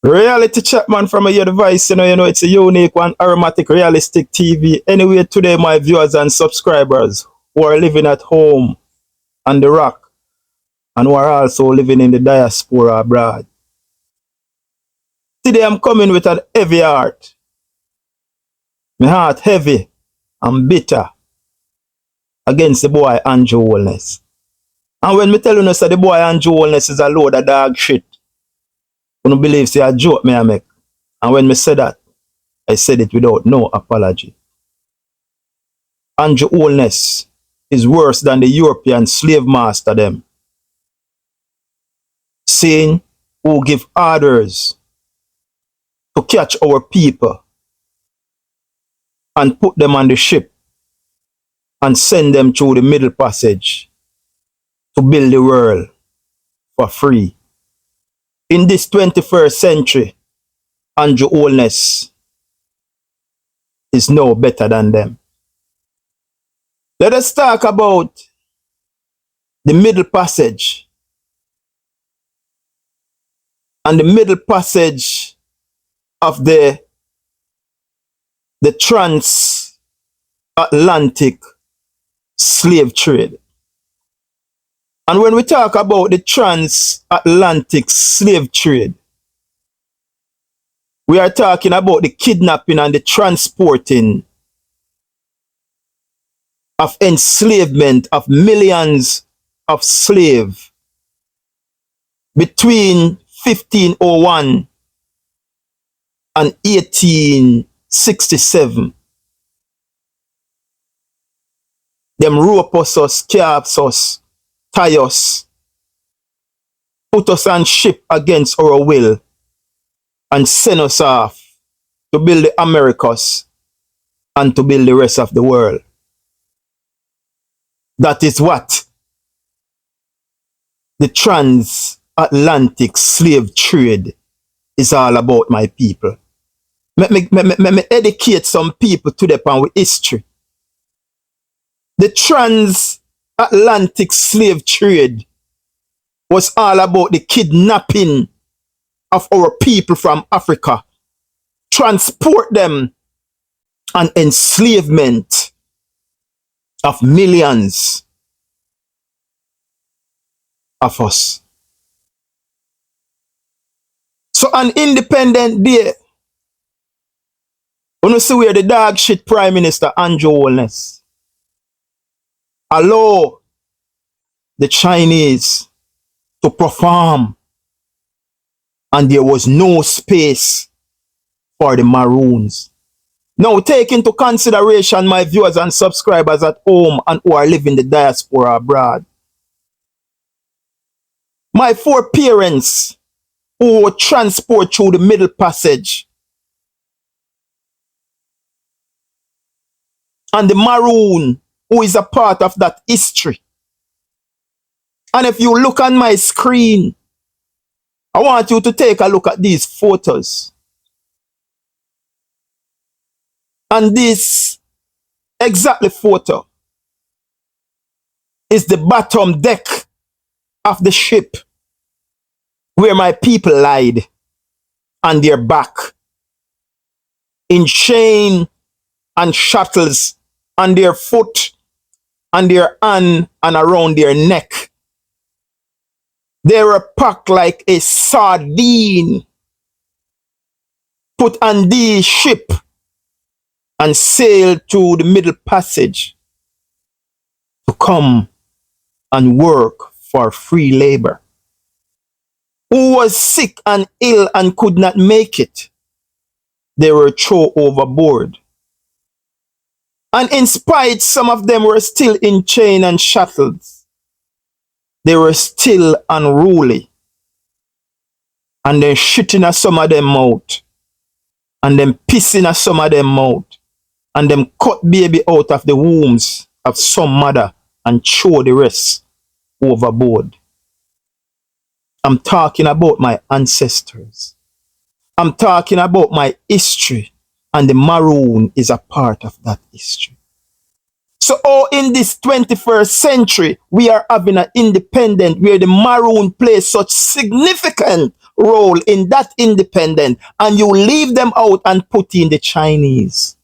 Reality chat man from your device, you know, it's a unique one, aromatic, realistic TV. Anyway, today my viewers and subscribers who are living at home on the rock and who are also living in the diaspora abroad. Today I'm coming with an heavy heart. My heart heavy and bitter against the boy Andrew Holness. And when me tell you that the boy Andrew Holness is a load of dog shit, you don't believe say a joke me I make. And when me say that, I said it without no apology. Andrew Holness is worse than the European slave master them. Saying who give orders to catch our people and put them on the ship and send them through the Middle Passage to build the world for free. In this 21st century, Andrew Holness is no better than them. Let us talk about the Middle Passage and the Middle Passage of the transatlantic slave trade. And when we talk about the transatlantic slave trade, we are talking about the kidnapping and the transporting of enslavement of millions of slaves between 1501 and 1867. Them rope us, carve us, tie us, put us on ship against our will, and send us off to build the Americas and to build the rest of the world. That is what the transatlantic slave trade is all about, my people. Let me educate some people to the point with history. The transatlantic slave trade was all about the kidnapping of our people from Africa, transport them, and enslavement of millions of us. So on Independent Day, you see where the dog shit Prime Minister Andrew Holness allow the Chinese to perform, and there was no space for the Maroons. Now take into consideration my viewers and subscribers at home and who are living the diaspora abroad. My 4 parents who were transported through the Middle Passage and the Maroon who is a part of that history. And if you look on my screen, I want you to take a look at these photos. And this exactly photo is the bottom deck of the ship where my people lied on their back in chain and shackles on their foot, on their hand, and around their neck. They were packed like a sardine, put on the ship, and sailed through the Middle Passage to come and work for free labor. Who was sick and ill and could not make it, they were thrown overboard. And in spite, some of them were still in chain and shackles. They were still unruly. And then shitting at some of them out. And then pissing at some of them out. And them cut baby out of the wombs of some mother and throw the rest overboard. I'm talking about my ancestors. I'm talking about my history. And the Maroon is a part of that history. So, oh, in this 21st century, we are having an independent where the Maroon plays such significant role in that independent, and you leave them out and put in the Chinese.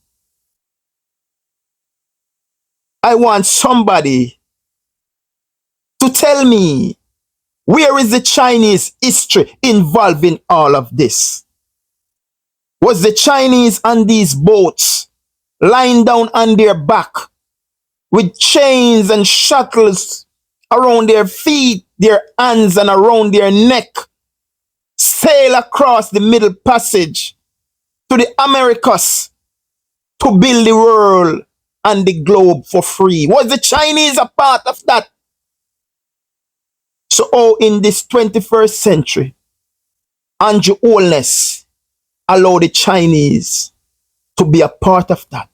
I want somebody to tell me, where is the Chinese history involving all of this? Was the Chinese on these boats lying down on their back with chains and shackles around their feet, their hands, and around their neck, sail across the Middle Passage to the Americas to build the world and the globe for free? Was the Chinese a part of that? So, oh, in this 21st century, Andrew Holness allow the Chinese to be a part of that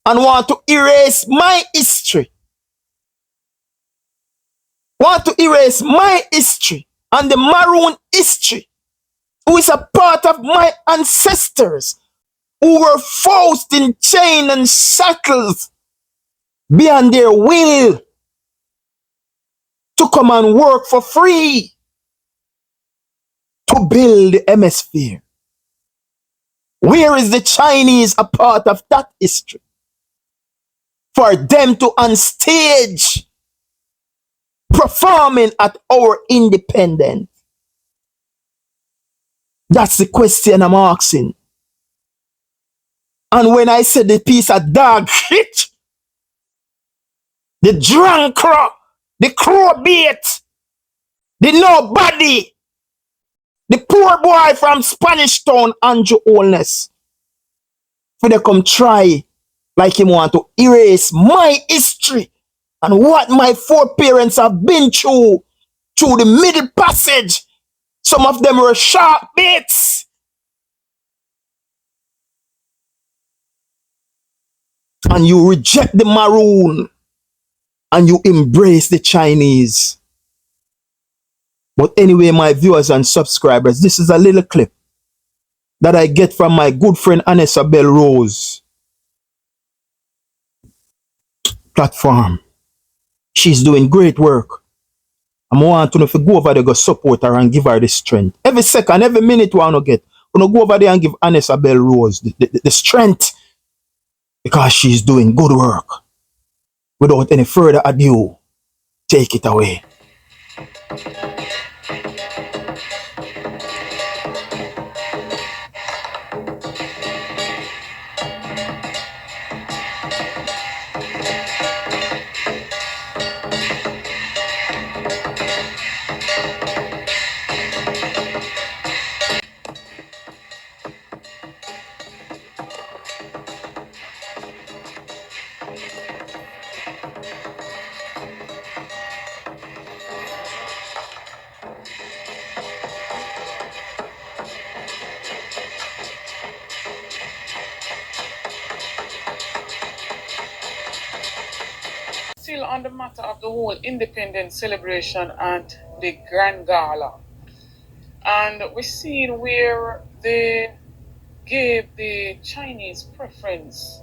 and want to erase my history. Want to erase my history and the Maroon history, who is a part of my ancestors who were forced in chain and shackles beyond their will to come and work for free to build the hemisphere. Where is the Chinese a part of that history? For them to on stage performing at our independence. That's the question I'm asking. And when I said the piece of dog shit, the drunk crow, the crow bait, the nobody, the poor boy from Spanish Town, Andrew Holness, for they come try like him want to erase my history and what my foreparents have been through the Middle Passage. Some of them were shark baits. And you reject the Maroon and you embrace the Chinese. But anyway, my viewers and subscribers, this is a little clip that I get from my good friend Anessa Bell Rose platform. She's doing great work. I want to go over there, go support her and give her the strength. Every second, every minute we want to get. We're going to go over there and give Anessa Bell Rose the strength, because she's doing good work. Without any further ado, take it away. Still on the matter of the whole independence celebration and the Grand Gala. And we're seeing where they gave the Chinese preference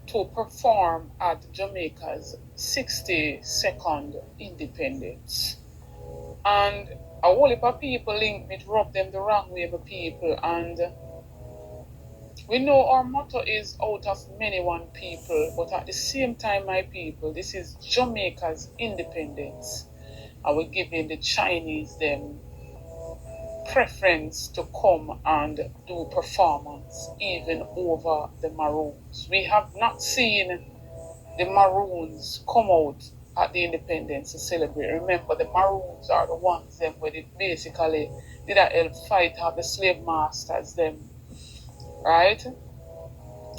to perform at Jamaica's 62nd independence. And a whole heap of people link it, rub them the wrong way with people. And we know our motto is out of many one people, but at the same time, my people, this is Jamaica's independence. And we're giving the Chinese them preference to come and do performance even over the Maroons. We have not seen the Maroons come out at the independence to celebrate. Remember, the Maroons are the ones them where they basically did help fight have the slave masters them, right?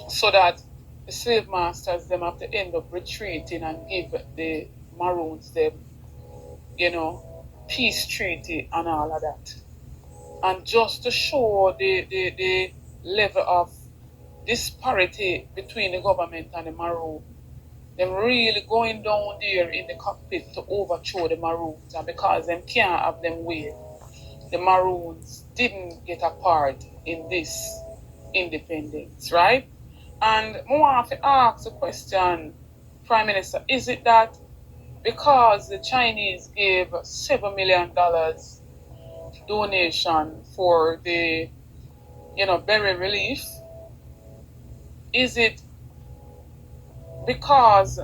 So that the slave masters them have to end up retreating and give the Maroons them, peace treaty and all of that. And just to show the level of disparity between the government and the Maroon, them really going down there in the cockpit to overthrow the Maroons, and because them can't have them way, the Maroons didn't get a part in this independence, right? And I want to ask a question, Prime Minister, is it that because the Chinese gave $7 million donation for the, berry relief? Is it because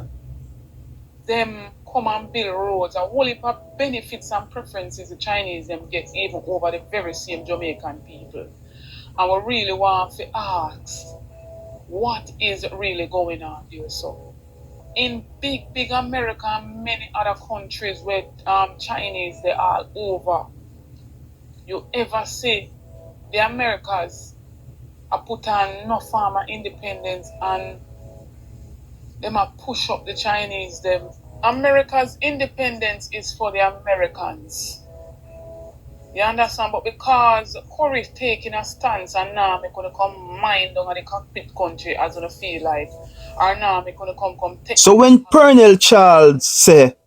them come and build roads, a whole heap of benefits and preferences the Chinese them get even over the very same Jamaican people? And we really want to ask, what is really going on there? So in big America and many other countries where Chinese they all over, you ever see the Americas are put on no farmer independence and them a push up the Chinese them. America's independence is for the Americans. You understand? But because Corey's taking a stance and now I'm gonna come mine down at the cockpit country as I feel like, or now I'm gonna come take. So when Pernell Charles say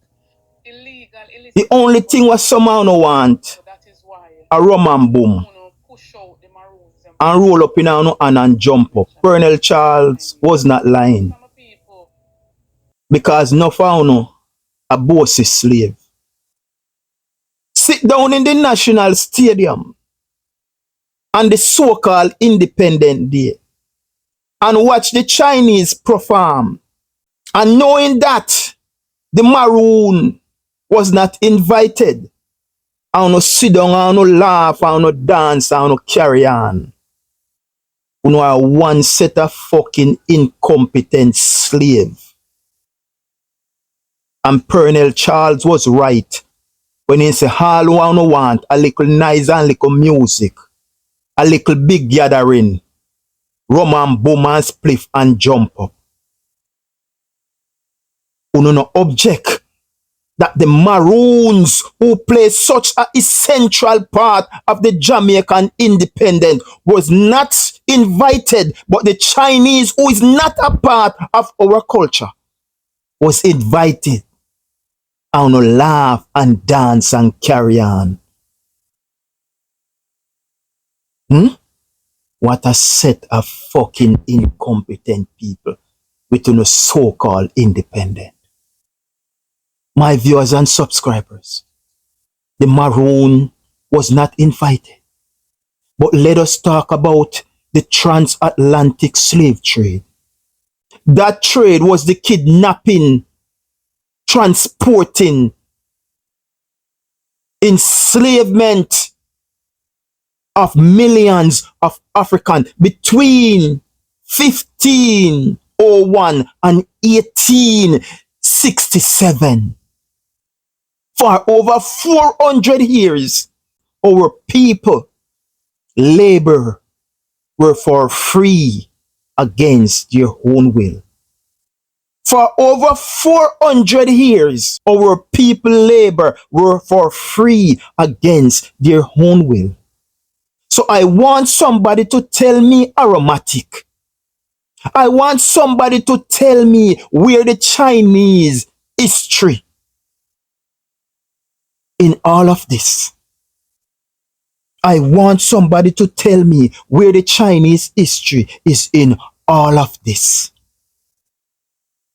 the only thing what somehow no want So that is why a rum and boom push out the Maroons and roll up in our hand and jump up. Pernell Charles was not lying. Because no found a bossy slave. Sit down in the National Stadium on the so-called Independent Day and watch the Chinese perform. And knowing that the Maroon was not invited, and no sit down, and no laugh, and no dance, and no carry on. You know, are one set of fucking incompetent slave. And Pernell Charles was right when he said, all we want a little nice and little music, a little big gathering, rum and boom and spliff and jump up. You know, no object that the Maroons, who play such an essential part of the Jamaican independence, was not invited, but the Chinese, who is not a part of our culture, was invited. And no laugh and dance and carry on. What a set of fucking incompetent people within a so-called independent. My viewers and subscribers, the Maroon was not invited. But let us talk about the transatlantic slave trade. That trade was the kidnapping, transporting, enslavement of millions of Africans between 1501 and 1867. For over 400 years, our people labor were for free against their own will. For over 400 years, our people labor were for free against their own will. So I want somebody to tell me aromatic. I want somebody to tell me where the Chinese history in all of this. I want somebody to tell me where the Chinese history is in all of this.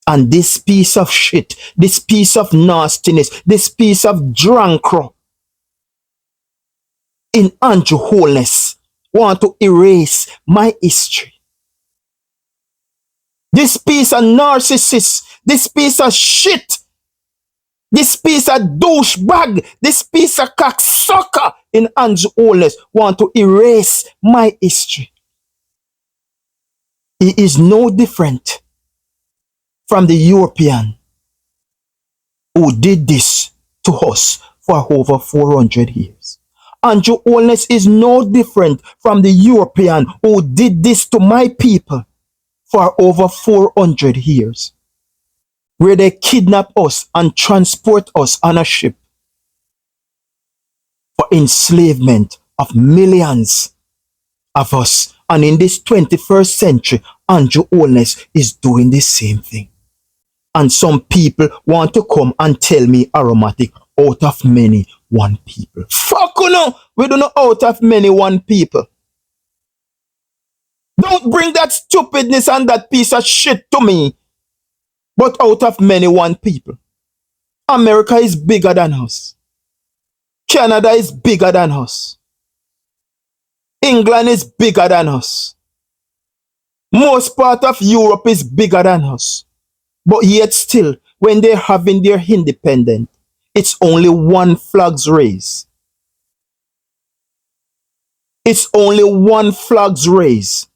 And this piece of shit, this piece of nastiness, this piece of drunkro in Andrew Holness want to erase my history. This piece of narcissist, this piece of shit, this piece of douchebag, this piece of cocksucker in Andrew Holness want to erase my history. He is no different from the European who did this to us for over 400 years. Andrew Holness is no different from the European who did this to my people for over 400 years, where they kidnap us and transport us on a ship for enslavement of millions of us. And in this 21st century, Andrew Holness is doing the same thing. And some people want to come and tell me aromatic, out of many, one people. Fuck you know, we don't know out of many, one people. Don't bring that stupidness and that piece of shit to me. but out of many one people. America is bigger than us. Canada is bigger than us. England is bigger than us. Most part of Europe is bigger than us. But yet still, when they're having their independence, it's only one flag's raise. It's only one flag's raise.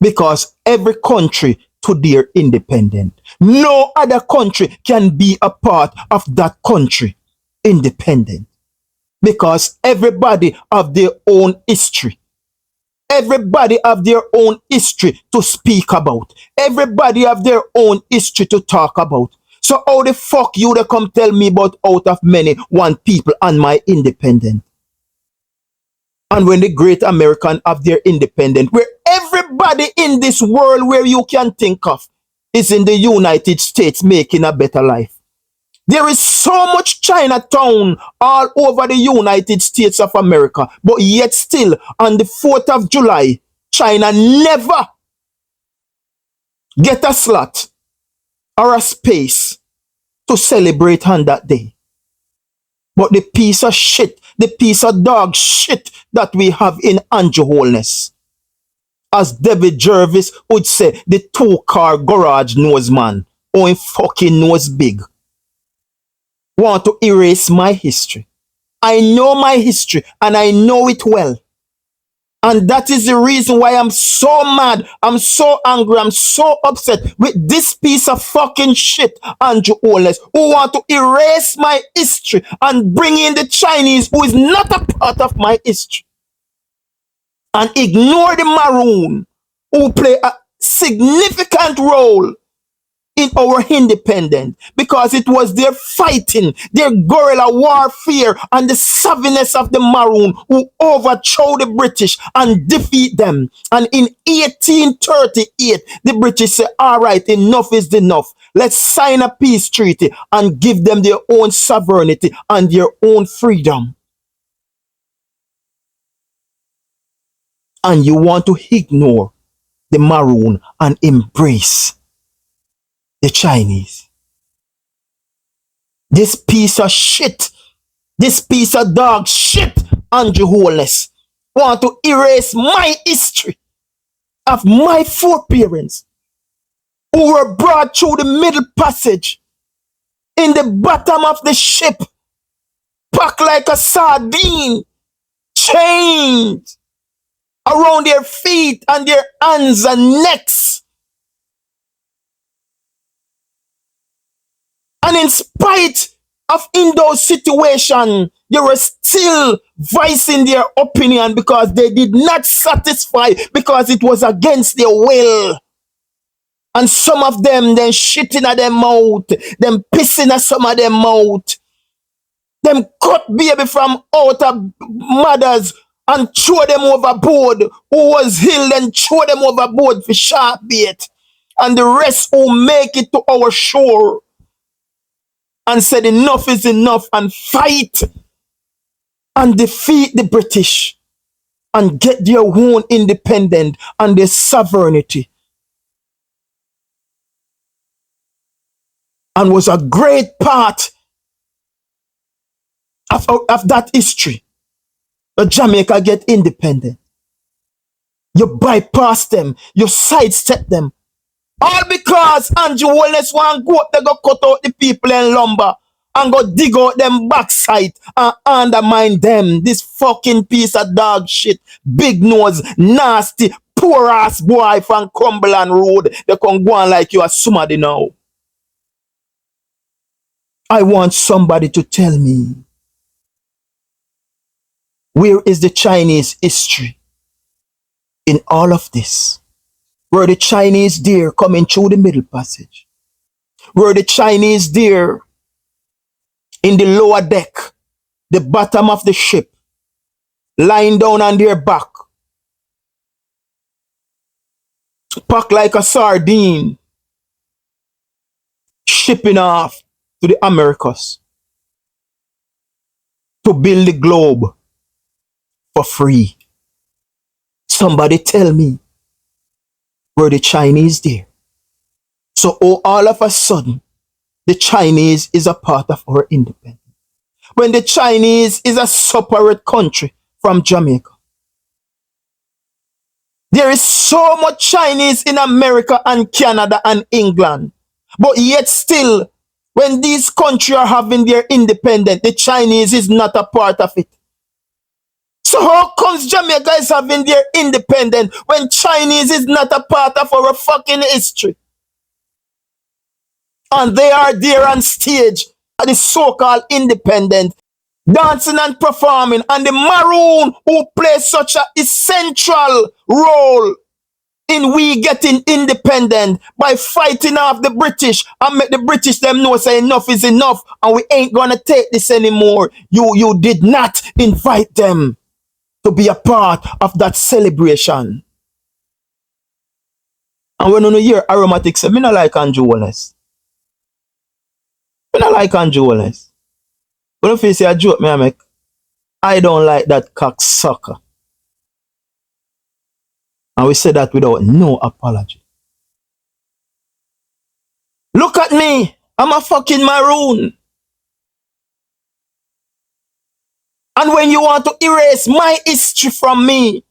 Because every country to their independent. No other country can be a part of that country independent. Because everybody have their own history. Everybody have their own history to speak about. Everybody have their own history to talk about. So how the fuck you they come tell me about out of many one people and my independent? And when the great American have their independent, where everybody in this world where you can think of is in the United States making a better life. There is so much Chinatown all over the United States of America, but yet still on the 4th of July, China never get a slot or a space to celebrate on that day. But the piece of shit, the piece of dog shit that we have in Andrew Holness, as David Jervis would say, the two-car garage nose man, oh, him fucking nose big, want to erase my history. I know my history and I know it well. And that is the reason why I'm so mad, I'm so angry, I'm so upset with this piece of fucking shit, Andrew Holness, who want to erase my history and bring in the Chinese who is not a part of my history. And ignore the Maroon, who play a significant role in our independence, because it was their fighting, their guerrilla warfare and the savviness of the Maroon who overthrew the British and defeat them. And in 1838, the British said, all right, enough is enough. Let's sign a peace treaty and give them their own sovereignty and their own freedom. And you want to ignore the Maroon and embrace the Chinese. This piece of shit, this piece of dog shit, Andrew Holness, want to erase my history of my foreparents who were brought through the Middle Passage in the bottom of the ship, packed like a sardine, chained around their feet and their hands and necks. And in spite of in those situations, they were still voicing their opinion because they did not satisfy, because it was against their will. And some of them then shitting at their mouth, them pissing at some of their mouth, them cut baby from out of mothers and throw them overboard. Who was ill and throw them overboard for sharp bait. And the rest who make it to our shore and said enough is enough and fight and defeat the British and get their own independence and their sovereignty. And was a great part of that history. The Jamaica get independent. You bypass them, you sidestep them. All because Andrew Holness want go up, they go cut out the people in lumber and go dig out them backside and undermine them. This fucking piece of dog shit, big nose, nasty, poor ass boy from Cumberland Road. They can go on like you are somebody now. I want somebody to tell me, where is the Chinese history in all of this? Were the Chinese there coming through the Middle Passage? Were the Chinese there in the lower deck, the bottom of the ship, lying down on their back, packed like a sardine, shipping off to the Americas to build the globe for free? Somebody tell me, were the Chinese there? So all of a sudden, the Chinese is a part of our independence. When the Chinese is a separate country from Jamaica. There is so much Chinese in America and Canada and England. But yet still, when these countries are having their independence, the Chinese is not a part of it. So how comes Jamaica is having their independence when Chinese is not a part of our fucking history? And they are there on stage at the so-called independent, dancing and performing, and the Maroon who play such an essential role in we getting independent by fighting off the British and make the British them know say enough is enough and we ain't gonna take this anymore. You did not invite them to be a part of that celebration. And when you hear aromatics, I not like Andrew Holness. I not like Andrew Holness. When you say a joke me I make, I don't like that cocksucker. And we say that without no apology. Look at me. I'm a fucking Maroon. And when you want to erase my history from me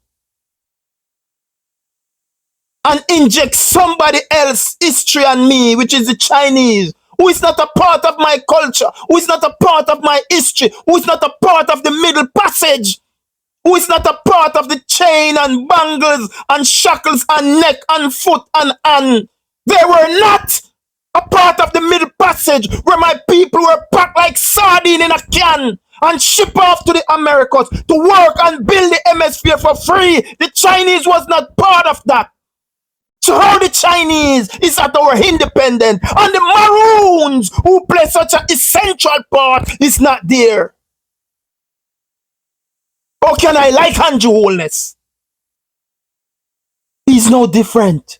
and inject somebody else's history on me, which is the Chinese, who is not a part of my culture, who is not a part of my history, who is not a part of the Middle Passage, who is not a part of the chain and bangles and shackles and neck and foot and hand. They were not a part of the Middle Passage where my people were packed like sardine in a can and shipped off to the Americas to work and build the hemisphere for free. The Chinese was not part of that. So how the Chinese is at our independent and the Maroons who play such an essential part is not there? How can I like Andrew Holness? He's no different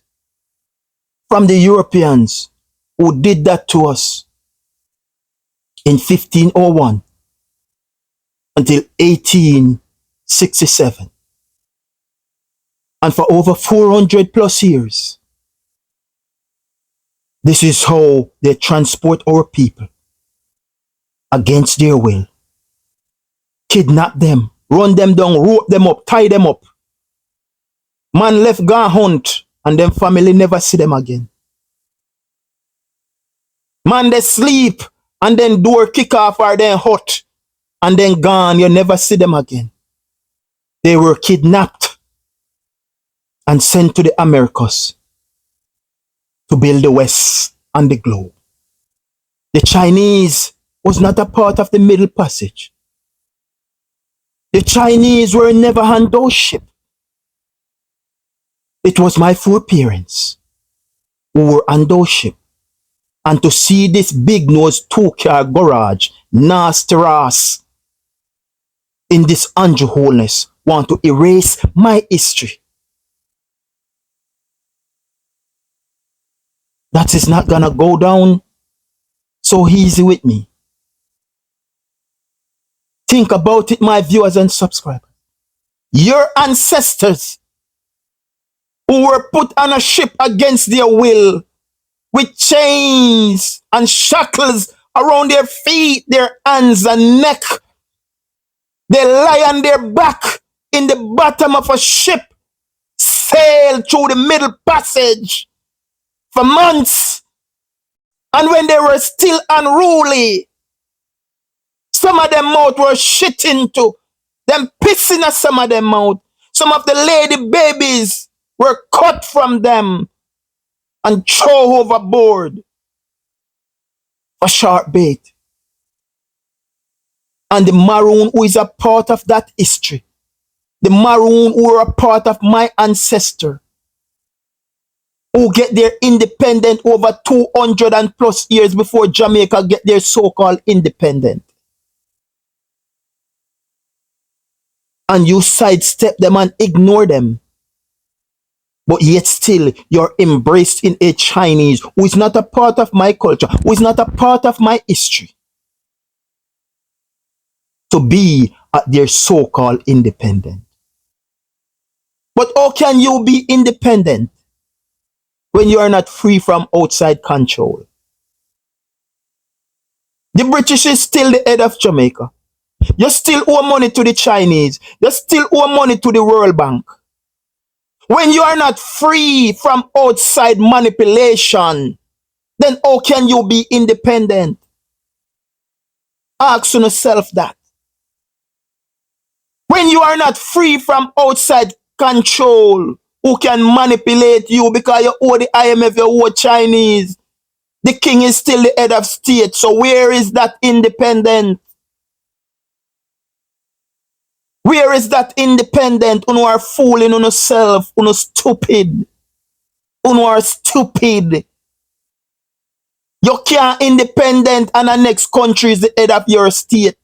from the Europeans who did that to us in 1501 until 1867. And for over 400 plus years, this is how they transport our people against their will. Kidnap them, run them down, rope them up, tie them up. Man left gone hunt and them family never see them again. Man they sleep and then door kick off or then hot and then gone, you never see them again. They were kidnapped and sent to the Americas to build the West and the globe. The Chinese was not a part of the Middle Passage. The Chinese were never on those ships. It was my foreparents who were on those ships. And to see this big nose 2-car garage, nasty ass, in this Andrew Holness want to erase my history. That is not gonna go down so easy with me. Think about it, my viewers and subscribers. Your ancestors who were put on a ship against their will with chains and shackles around their feet, their hands and neck. They lie on their back in the bottom of a ship, sail through the Middle Passage for months. And when they were still unruly, some of them mouth were shitting to them, pissing at some of them mouth. Some of the lady babies were cut from them and thrown overboard for sharp bait. And the Maroon who is a part of that history, the Maroon who are a part of my ancestor, who get their independence over 200 and plus years before Jamaica get their so-called independence. And you sidestep them and ignore them. But yet still, you're embraced in a Chinese who is not a part of my culture, who is not a part of my history, to be at their so-called independent. But how can you be independent when you are not free from outside control? The British is still the head of Jamaica. You still owe money to the Chinese. You still owe money to the World Bank. When you are not free from outside manipulation, then how can you be independent? Ask yourself that. When you are not free from outside control, who can manipulate you because you owe the IMF, you owe Chinese. The king is still the head of state. So where is that independent? Where is that independent? Uno are fooling on yourself. Uno stupid. Uno are stupid. You can't independent and the next country is the head of your state.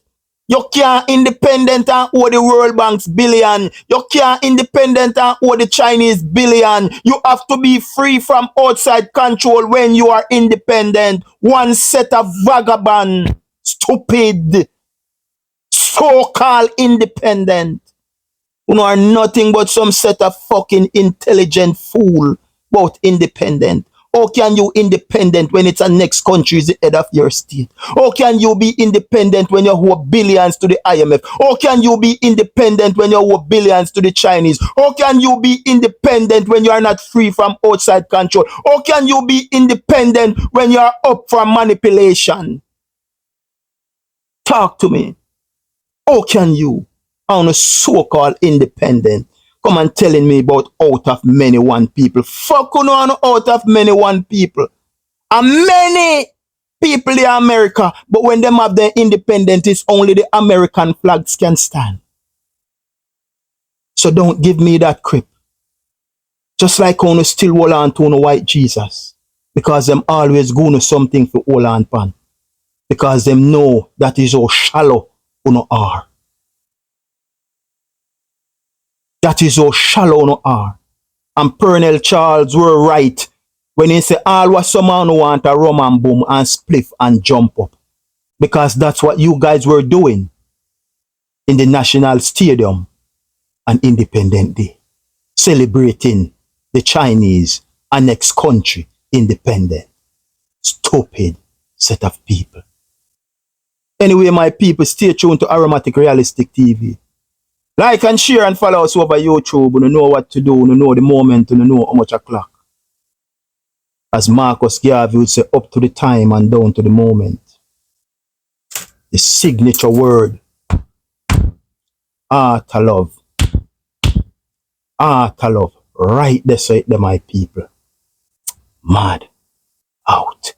You can't independent and owe the World Bank's billion. You can't independent and owe the Chinese billion. You have to be free from outside control when you are independent. One set of vagabond, stupid, so-called independent. You know, are nothing but some set of fucking intelligent fool about independent. How can you independent when it's a next country is the head of your state? How can you be independent when you owe billions to the IMF? How can you be independent when you owe billions to the Chinese? How can you be independent when you are not free from outside control? How can you be independent when you are up for manipulation? Talk to me. How can you, on a so-called independent, come and telling me about out of many one people? Fuck you know, out of many one people. And many people in America, but when them have their independence, it's only the American flags can stand. So don't give me that crap. Just like on still hold on to no white Jesus. Because them always going to something for hold on pan. Because them know that is how shallow you are. That is how shallow you are. And Pernell Charles were right when he said all what someone want a rum and boom and spliff and jump up. Because that's what you guys were doing in the National Stadium on Independent Day. Celebrating the Chinese and next country independent. Stupid set of people. Anyway, my people, stay tuned to Aromatic Realistic TV. Like and share and follow us over YouTube. You know what to do. You know the moment. You know how much o'clock. As Marcus Garvey would say, up to the time and down to the moment. The signature word. Art of love. Art of love. Right there, so it there, my people. Mad. Out.